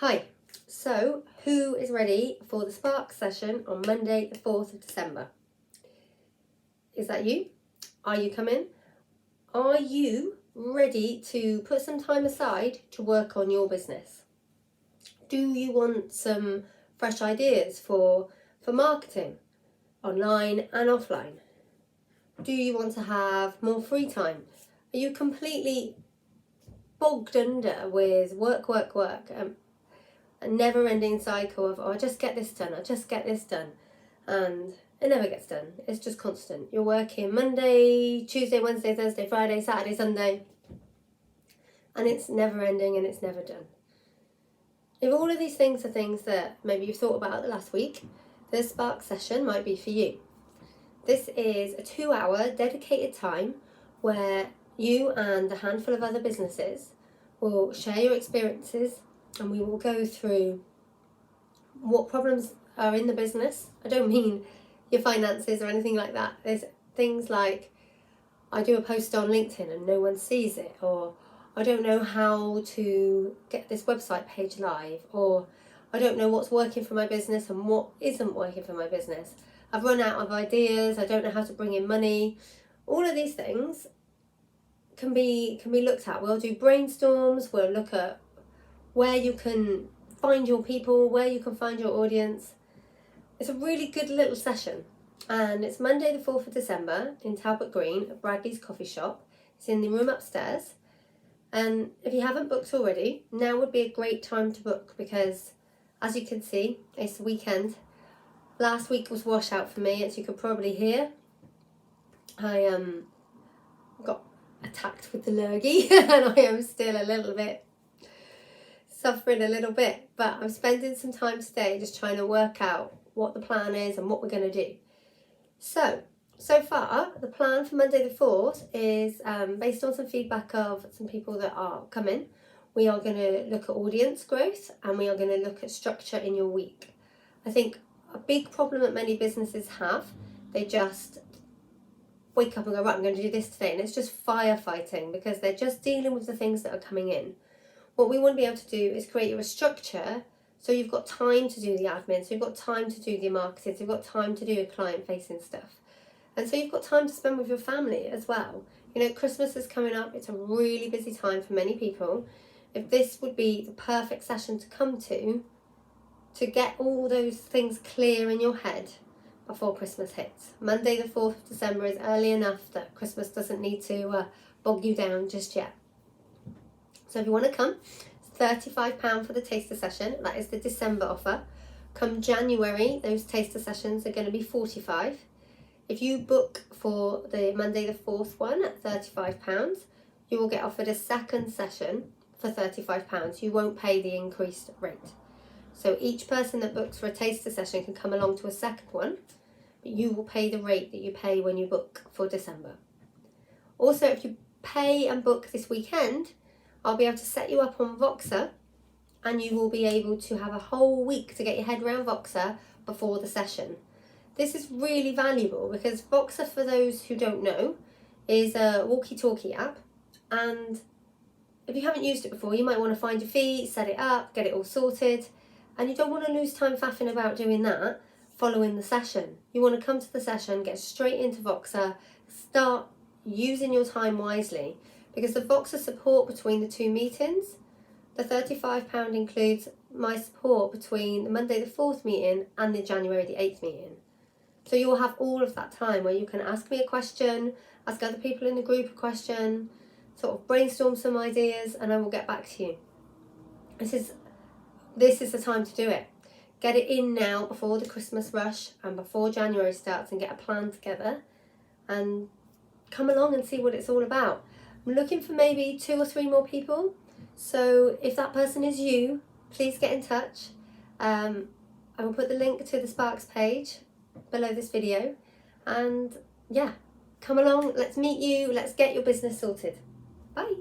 Hi, so who is ready for the Spark session on Monday the 4th of December? Is that you? Are you coming? Are you ready to put some time aside to work on your business? Do you want some fresh ideas for marketing, online and offline? Do you want to have more free time? Are you completely bogged under with work, a never-ending cycle of, oh, I just get this done, and it never gets done. It's just constant. You're working Monday, Tuesday, Wednesday, Thursday, Friday, Saturday, Sunday, and it's never ending and it's never done. If all of these things are things that maybe you've thought about the last week, this Spark session might be for you. This is a 2-hour dedicated time where you and a handful of other businesses will share your experiences, and we will go through what problems are in the business. I don't mean your finances or anything like that. There's things like, I do a post on LinkedIn and no one sees it, or I don't know how to get this website page live, or I don't know what's working for my business and what isn't working for my business. I've run out of ideas, I don't know how to bring in money. All of these things can be looked at. We'll do brainstorms, we'll look at where you can find your people, where you can find your audience. It's a really good little session, and it's Monday the 4th of December in Talbot Green at Bradley's Coffee Shop. It's in the room upstairs, and if you haven't booked already, now would be a great time to book, because as you can see, it's the weekend. Last week was washout for me, as you could probably hear. I got attacked with the lurgy and I am still suffering a little bit, but I'm spending some time today just trying to work out what the plan is and what we're going to do. So far, the plan for Monday the 4th is based on some feedback of some people that are coming. We are going to look at audience growth, and we are going to look at structure in your week. I think a big problem that many businesses have, they just wake up and go, right, I'm going to do this today, and it's just firefighting because they're just dealing with the things that are coming in. What we want to be able to do is create you a structure so you've got time to do the admin, so you've got time to do the marketing, so you've got time to do your client-facing stuff. And so you've got time to spend with your family as well. You know, Christmas is coming up. It's a really busy time for many people. If this would be the perfect session to come to get all those things clear in your head before Christmas hits. Monday the 4th of December is early enough that Christmas doesn't need to bog you down just yet. So if you want to come, it's £35 for the taster session. That is the December offer. Come January, those taster sessions are going to be £45. If you book for the Monday the 4th one at £35, you will get offered a second session for £35. You won't pay the increased rate. So each person that books for a taster session can come along to a second one, but you will pay the rate that you pay when you book for December. Also, if you pay and book this weekend, I'll be able to set you up on Voxer, and you will be able to have a whole week to get your head around Voxer before the session. This is really valuable because Voxer, for those who don't know, is a walkie-talkie app, and if you haven't used it before, you might want to find your feet, set it up, get it all sorted, and you don't want to lose time faffing about doing that following the session. You want to come to the session, get straight into Voxer, start using your time wisely, because the Voxer support between the two meetings, the £35 includes my support between the Monday the 4th meeting and the January the 8th meeting. So you'll have all of that time where you can ask me a question, ask other people in the group a question, sort of brainstorm some ideas, and I will get back to you. This is the time to do it. Get it in now before the Christmas rush and before January starts, and get a plan together and come along and see what it's all about. I'm looking for maybe 2 or 3 more people. So if that person is you, please get in touch. I will put the link to the Sparks page below this video. And yeah, come along, let's meet you, let's get your business sorted. Bye.